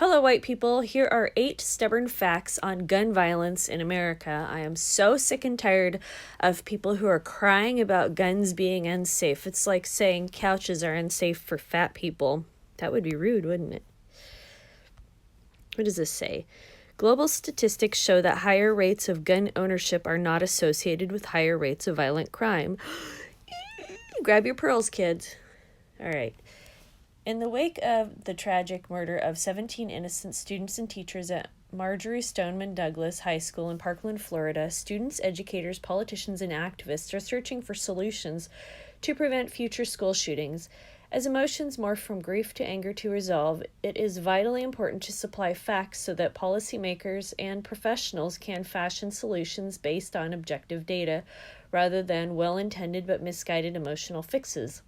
Hello, white people. Here are 8 stubborn facts on gun violence in America. I am so sick and tired of people who are crying about guns being unsafe. It's like saying couches are unsafe for fat people. That would be rude, wouldn't it? What does this say? Global statistics show that higher rates of gun ownership are not associated with higher rates of violent crime. Grab your pearls, kids. All right. In the wake of the tragic murder of 17 innocent students and teachers at Marjory Stoneman Douglas High School in Parkland, Florida, students, educators, politicians, and activists are searching for solutions to prevent future school shootings. As emotions morph from grief to anger to resolve, it is vitally important to supply facts so that policymakers and professionals can fashion solutions based on objective data, rather than well-intended but misguided emotional fixes.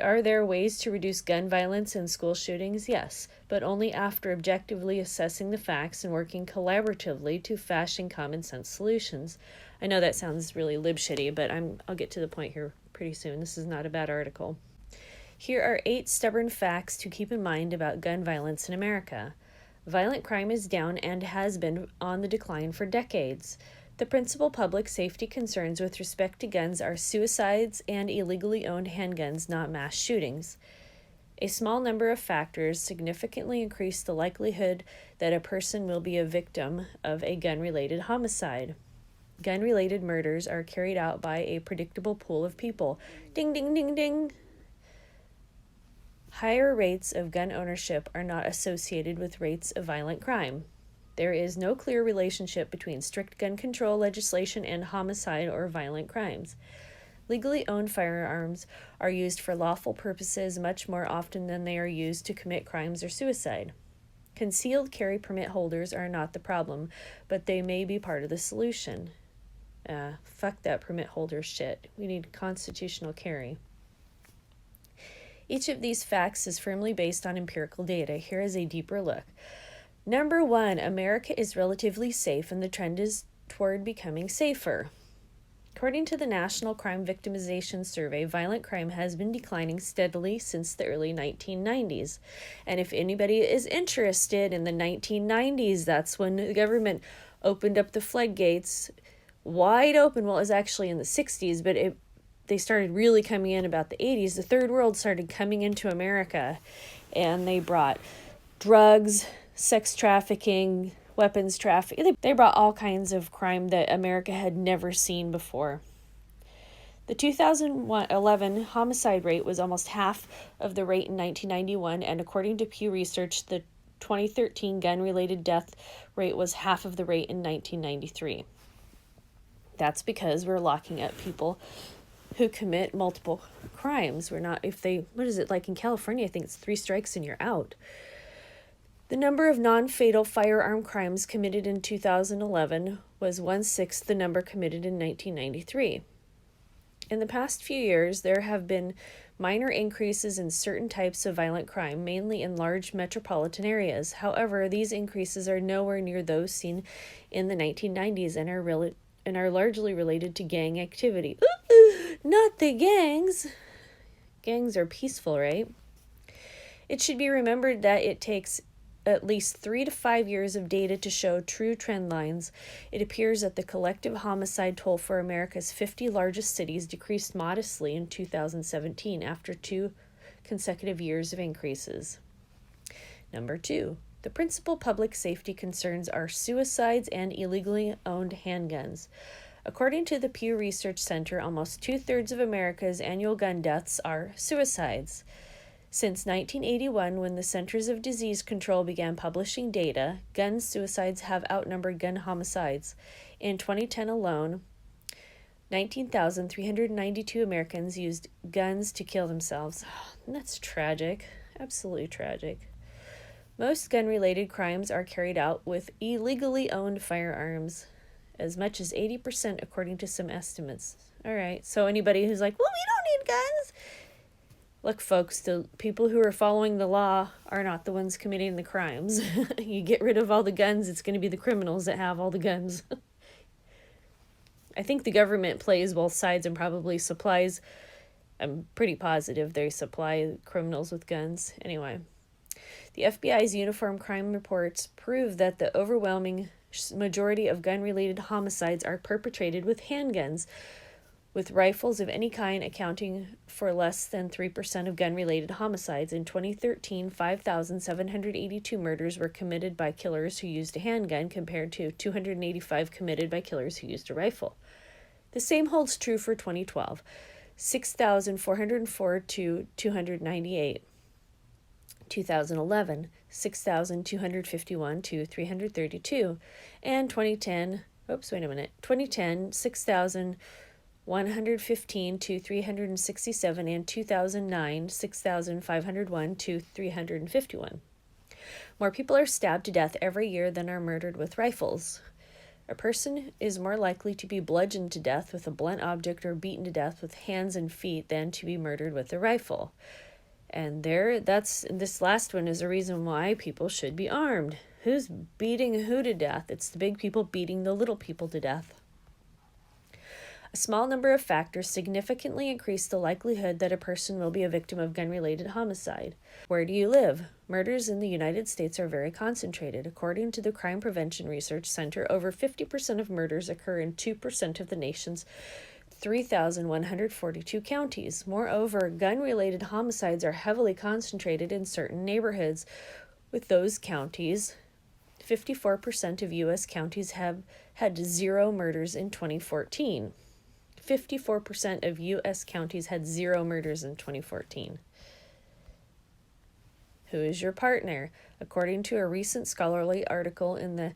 Are there ways to reduce gun violence and school shootings? Yes, but only after objectively assessing the facts and working collaboratively to fashion common sense solutions. I know that sounds really lib-shitty, but I'll get to the point here pretty soon. This is not a bad article. Here are 8 stubborn facts to keep in mind about gun violence in America. Violent crime is down and has been on the decline for decades. The principal public safety concerns with respect to guns are suicides and illegally owned handguns, not mass shootings. A small number of factors significantly increase the likelihood that a person will be a victim of a gun-related homicide. Gun-related murders are carried out by a predictable pool of people. Ding, ding, ding, ding. Higher rates of gun ownership are not associated with rates of violent crime. There is no clear relationship between strict gun control legislation and homicide or violent crimes. Legally owned firearms are used for lawful purposes much more often than they are used to commit crimes or suicide. Concealed carry permit holders are not the problem, but they may be part of the solution. Fuck that permit holder shit. We need constitutional carry. Each of these facts is firmly based on empirical data. Here is a deeper look. Number 1, America is relatively safe and the trend is toward becoming safer. According to the National Crime Victimization Survey, violent crime has been declining steadily since the early 1990s. And if anybody is interested, in the 1990s, that's when the government opened up the floodgates wide open. Well, it was actually in the 60s, but they started really coming in about the 80s. The third world started coming into America, and they brought drugs, sex trafficking, weapons trafficking. They brought all kinds of crime that America had never seen before. The 2011 homicide rate was almost half of the rate in 1991, and according to Pew Research, the 2013 gun-related death rate was half of the rate in 1993. That's because we're locking up people who commit multiple crimes. We're not, what is it, like in California, I think it's 3 strikes and you're out. The number of non-fatal firearm crimes committed in 2011 was 1/6 the number committed in 1993. In the past few years, there have been minor increases in certain types of violent crime, mainly in large metropolitan areas. However, these increases are nowhere near those seen in the 1990s and are largely related to gang activity. Not the gangs. Gangs are peaceful, right? It should be remembered that it takes at least 3 to 5 years of data to show true trend lines. It appears that the collective homicide toll for America's 50 largest cities decreased modestly in 2017 after 2 consecutive years of increases. Number 2, the principal public safety concerns are suicides and illegally owned handguns. According to the Pew Research Center, almost 2/3 of America's annual gun deaths are suicides. Since 1981, when the Centers of Disease Control began publishing data, gun suicides have outnumbered gun homicides. In 2010 alone, 19,392 Americans used guns to kill themselves. That's tragic. Absolutely tragic. Most gun-related crimes are carried out with illegally owned firearms, as much as 80% according to some estimates. All right, so anybody who's like, well, we don't need guns. Look, folks, the people who are following the law are not the ones committing the crimes. You get rid of all the guns, it's going to be the criminals that have all the guns. I think the government plays both sides and probably supplies, I'm pretty positive they supply criminals with guns. Anyway, The FBI's uniform crime reports prove that the overwhelming majority of gun-related homicides are perpetrated with handguns, with rifles of any kind accounting for less than 3% of gun-related homicides. In 2013, 5,782 murders were committed by killers who used a handgun compared to 285 committed by killers who used a rifle. The same holds true for 2012, 6,404 to 298. 2011, 6,251 to 332, and 2010, 6,115 to 367, and 2009, 6,501 to 351. More people are stabbed to death every year than are murdered with rifles. A person is more likely to be bludgeoned to death with a blunt object or beaten to death with hands and feet than to be murdered with a rifle. And this last one is a reason why people should be armed. Who's beating who to death? It's the big people beating the little people to death. A small number of factors significantly increase the likelihood that a person will be a victim of gun-related homicide. Where do you live? Murders in the United States are very concentrated. According to the Crime Prevention Research Center, over 50% of murders occur in 2% of the nation's 3,142 counties. Moreover, gun-related homicides are heavily concentrated in certain neighborhoods. With those counties, 54% of U.S. counties have had 0 murders in 2014. 54% of U.S. counties had 0 murders in 2014. Who is your partner? According to a recent scholarly article in the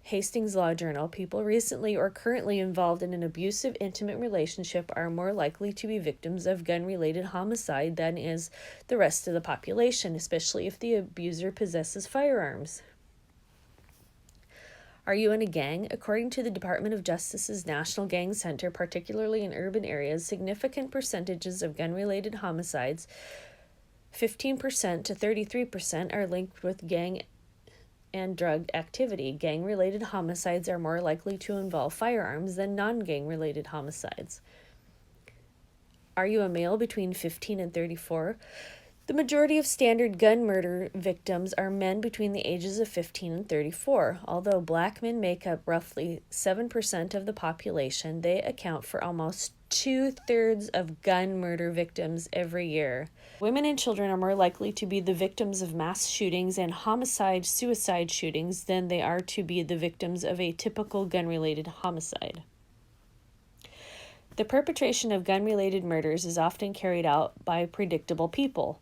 Hastings Law Journal, people recently or currently involved in an abusive intimate relationship are more likely to be victims of gun-related homicide than is the rest of the population, especially if the abuser possesses firearms. Are you in a gang? According to the Department of Justice's National Gang Center, particularly in urban areas, significant percentages of gun-related homicides, 15% to 33%, are linked with gang and drug activity. Gang-related homicides are more likely to involve firearms than non-gang-related homicides. Are you a male between 15 and 34? The majority of standard gun murder victims are men between the ages of 15 and 34. Although black men make up roughly 7% of the population, they account for almost 2/3 of gun murder victims every year. Women and children are more likely to be the victims of mass shootings and homicide-suicide shootings than they are to be the victims of a typical gun-related homicide. The perpetration of gun-related murders is often carried out by predictable people.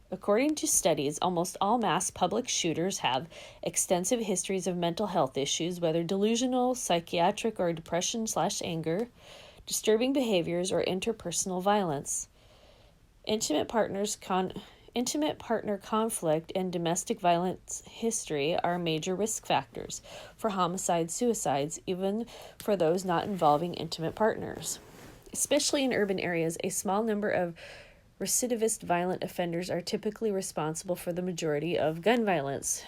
According to studies, almost all mass public shooters have extensive histories of mental health issues, whether delusional, psychiatric, or depression/anger, disturbing behaviors, or interpersonal violence. Intimate partner conflict and domestic violence history are major risk factors for homicide-suicides, even for those not involving intimate partners. Especially in urban areas, a small number of recidivist violent offenders are typically responsible for the majority of gun violence.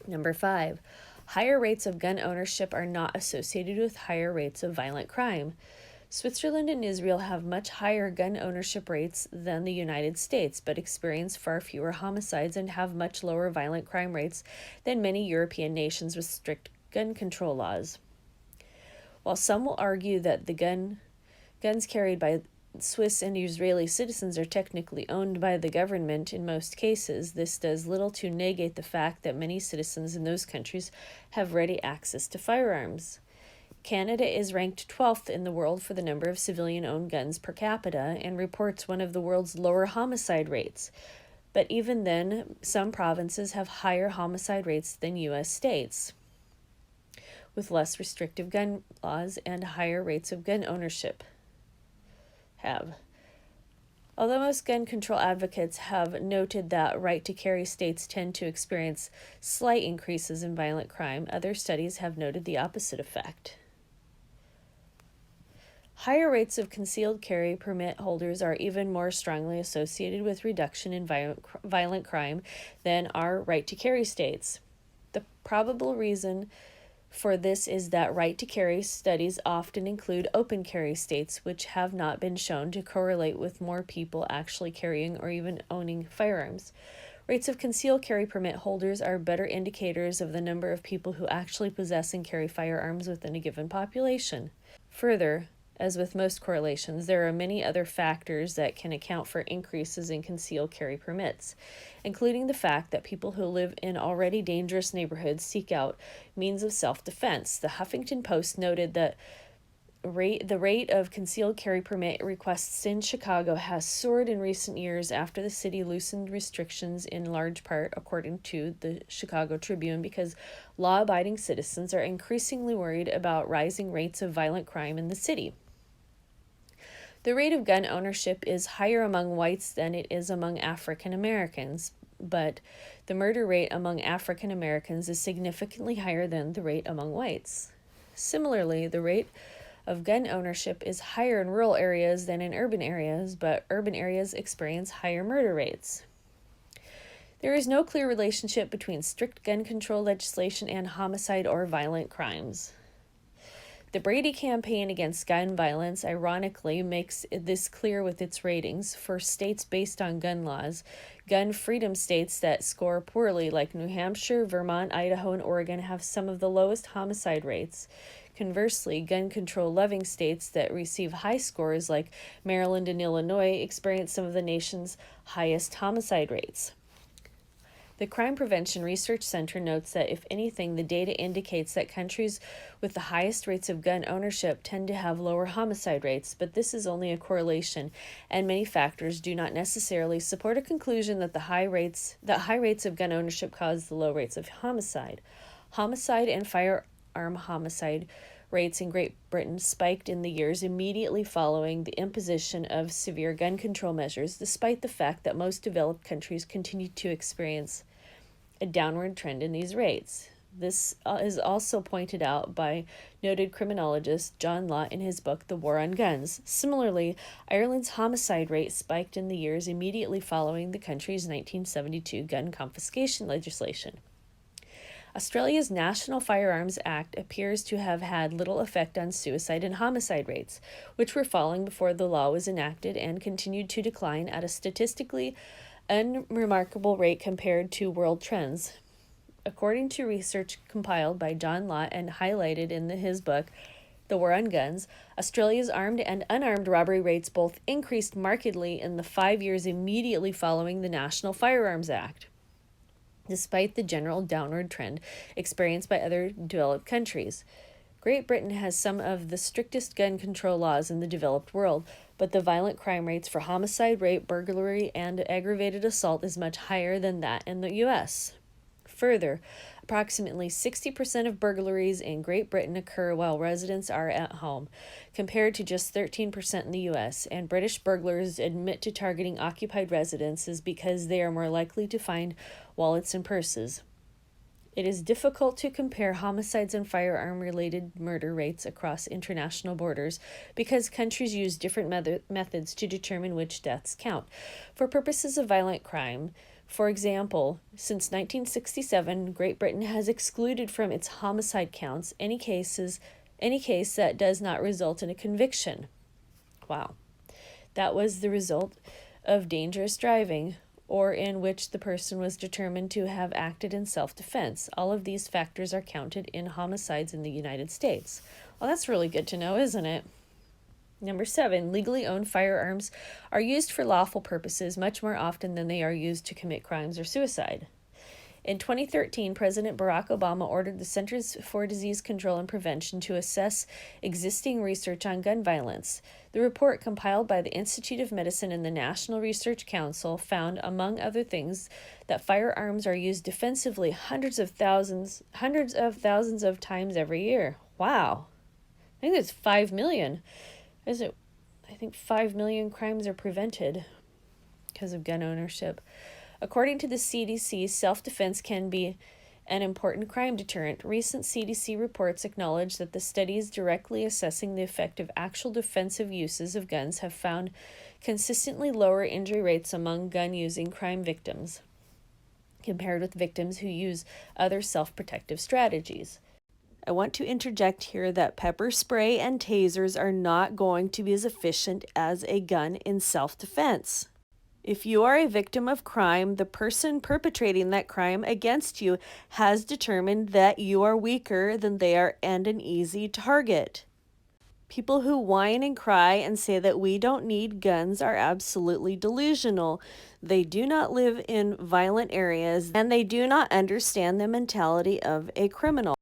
Number 5, higher rates of gun ownership are not associated with higher rates of violent crime. Switzerland and Israel have much higher gun ownership rates than the United States, but experience far fewer homicides and have much lower violent crime rates than many European nations with strict gun control laws. While some will argue that the guns carried by Swiss and Israeli citizens are technically owned by the government in most cases, this does little to negate the fact that many citizens in those countries have ready access to firearms. Canada is ranked 12th in the world for the number of civilian-owned guns per capita and reports one of the world's lower homicide rates. But even then, some provinces have higher homicide rates than U.S. states, with less restrictive gun laws and higher rates of gun ownership. Although most gun control advocates have noted that right-to-carry states tend to experience slight increases in violent crime, other studies have noted the opposite effect. Higher rates of concealed carry permit holders are even more strongly associated with reduction in violent crime than are right-to-carry states. The probable reason for this is that right to carry studies often include open carry states, which have not been shown to correlate with more people actually carrying or even owning firearms. Rates of concealed carry permit holders are better indicators of the number of people who actually possess and carry firearms within a given population. Further, as with most correlations, there are many other factors that can account for increases in concealed carry permits, including the fact that people who live in already dangerous neighborhoods seek out means of self-defense. The Huffington Post noted that the rate of concealed carry permit requests in Chicago has soared in recent years after the city loosened restrictions, in large part, according to the Chicago Tribune, because law-abiding citizens are increasingly worried about rising rates of violent crime in the city. The rate of gun ownership is higher among whites than it is among African Americans, but the murder rate among African Americans is significantly higher than the rate among whites. Similarly, the rate of gun ownership is higher in rural areas than in urban areas, but urban areas experience higher murder rates. There is no clear relationship between strict gun control legislation and homicide or violent crimes. The Brady campaign against gun violence, ironically, makes this clear with its ratings. For states based on gun laws, gun freedom states that score poorly, like New Hampshire, Vermont, Idaho, and Oregon, have some of the lowest homicide rates. Conversely, gun control loving states that receive high scores, like Maryland and Illinois, experience some of the nation's highest homicide rates. The Crime Prevention Research Center notes that, if anything, the data indicates that countries with the highest rates of gun ownership tend to have lower homicide rates, but this is only a correlation, and many factors do not necessarily support a conclusion that high rates of gun ownership cause the low rates of homicide. Homicide and firearm homicide rates in Great Britain spiked in the years immediately following the imposition of severe gun control measures, despite the fact that most developed countries continued to experience a downward trend in these rates. This is also pointed out by noted criminologist John Lott in his book, The War on Guns. Similarly, Ireland's homicide rate spiked in the years immediately following the country's 1972 gun confiscation legislation. Australia's National Firearms Act appears to have had little effect on suicide and homicide rates, which were falling before the law was enacted and continued to decline at a statistically unremarkable rate compared to world trends. According to research compiled by John Lott and highlighted in his book, The War on Guns, Australia's armed and unarmed robbery rates both increased markedly in the 5 years immediately following the National Firearms Act, despite the general downward trend experienced by other developed countries. Great Britain has some of the strictest gun control laws in the developed world, but the violent crime rates for homicide, rape, burglary, and aggravated assault is much higher than that in the U.S. Further, approximately 60% of burglaries in Great Britain occur while residents are at home, compared to just 13% in the U.S., and British burglars admit to targeting occupied residences because they are more likely to find wallets and purses. It is difficult to compare homicides and firearm-related murder rates across international borders because countries use different methods to determine which deaths count. For purposes of violent crime, for example, since 1967, Great Britain has excluded from its homicide counts any case that does not result in a conviction. Wow. That was the result of dangerous driving, or in which the person was determined to have acted in self-defense. All of these factors are counted in homicides in the United States. Well, that's really good to know, isn't it? Number 7, legally owned firearms are used for lawful purposes much more often than they are used to commit crimes or suicide. In 2013, President Barack Obama ordered the Centers for Disease Control and Prevention to assess existing research on gun violence. The report, compiled by the Institute of Medicine and the National Research Council, found, among other things, that firearms are used defensively hundreds of thousands of times every year. Wow. I think that's 5 million. I think 5 million crimes are prevented because of gun ownership. According to the CDC, self-defense can be an important crime deterrent. Recent CDC reports acknowledge that the studies directly assessing the effect of actual defensive uses of guns have found consistently lower injury rates among gun-using crime victims compared with victims who use other self-protective strategies. I want to interject here that pepper spray and tasers are not going to be as efficient as a gun in self-defense. If you are a victim of crime, the person perpetrating that crime against you has determined that you are weaker than they are and an easy target. People who whine and cry and say that we don't need guns are absolutely delusional. They do not live in violent areas and they do not understand the mentality of a criminal.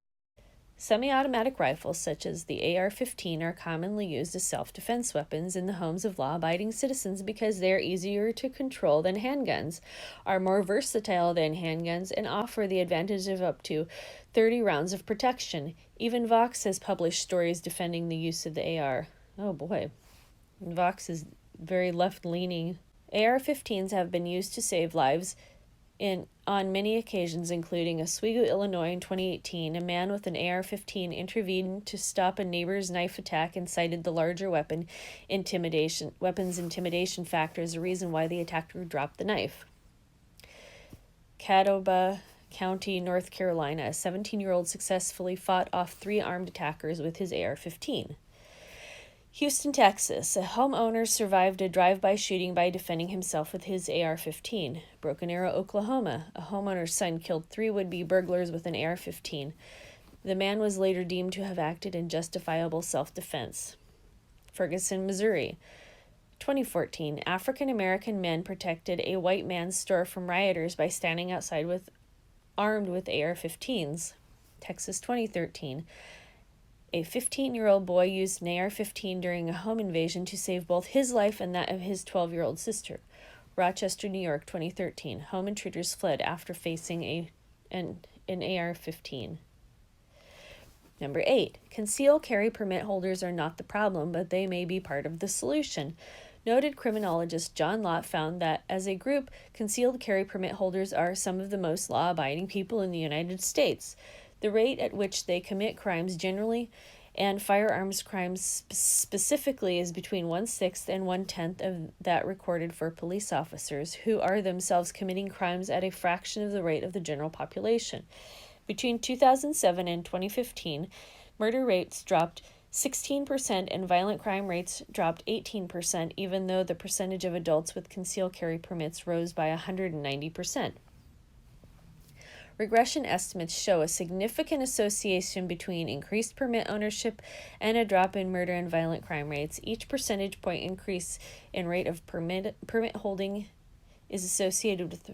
Semi-automatic rifles such as the AR-15 are commonly used as self-defense weapons in the homes of law-abiding citizens because they are easier to control than handguns, are more versatile than handguns, and offer the advantage of up to 30 rounds of protection. Even Vox has published stories defending the use of the AR. Oh boy, Vox is very left-leaning. AR-15s have been used to save lives on many occasions, including Oswego, Illinois in 2018. A man with an AR-15 intervened to stop a neighbor's knife attack and cited the larger weapon's intimidation factor as a reason why the attacker dropped the knife. Catawba County, North Carolina, a 17-year-old successfully fought off 3 armed attackers with his AR-15. Houston, Texas. A homeowner survived a drive-by shooting by defending himself with his AR-15. Broken Arrow, Oklahoma. A homeowner's son killed 3 would-be burglars with an AR-15. The man was later deemed to have acted in justifiable self-defense. Ferguson, Missouri. 2014. African-American men protected a white man's store from rioters by standing outside armed with AR-15s. Texas, 2013. A 15-year-old boy used an AR-15 during a home invasion to save both his life and that of his 12-year-old sister. Rochester, New York, 2013. Home intruders fled after facing an AR-15. Number 8. Concealed carry permit holders are not the problem, but they may be part of the solution. Noted criminologist John Lott found that, as a group, concealed carry permit holders are some of the most law-abiding people in the United States. The rate at which they commit crimes generally and firearms crimes specifically is between 1/6 and 1/10 of that recorded for police officers, who are themselves committing crimes at a fraction of the rate of the general population. Between 2007 and 2015, murder rates dropped 16% and violent crime rates dropped 18%, even though the percentage of adults with concealed carry permits rose by 190%. Regression estimates show a significant association between increased permit ownership and a drop in murder and violent crime rates. Each percentage point increase in rate of permit holding is associated with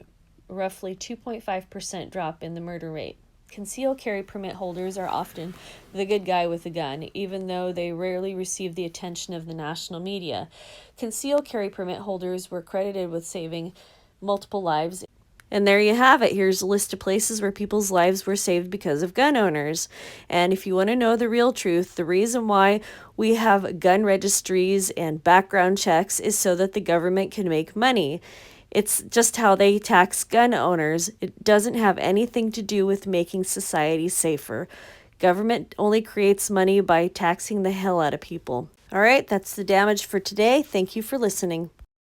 roughly 2.5% drop in the murder rate. Concealed carry permit holders are often the good guy with a gun, even though they rarely receive the attention of the national media. Concealed carry permit holders were credited with saving multiple lives. And there you have it. Here's a list of places where people's lives were saved because of gun owners. And if you want to know the real truth, the reason why we have gun registries and background checks is so that the government can make money. It's just how they tax gun owners. It doesn't have anything to do with making society safer. Government only creates money by taxing the hell out of people. All right, that's the damage for today. Thank you for listening.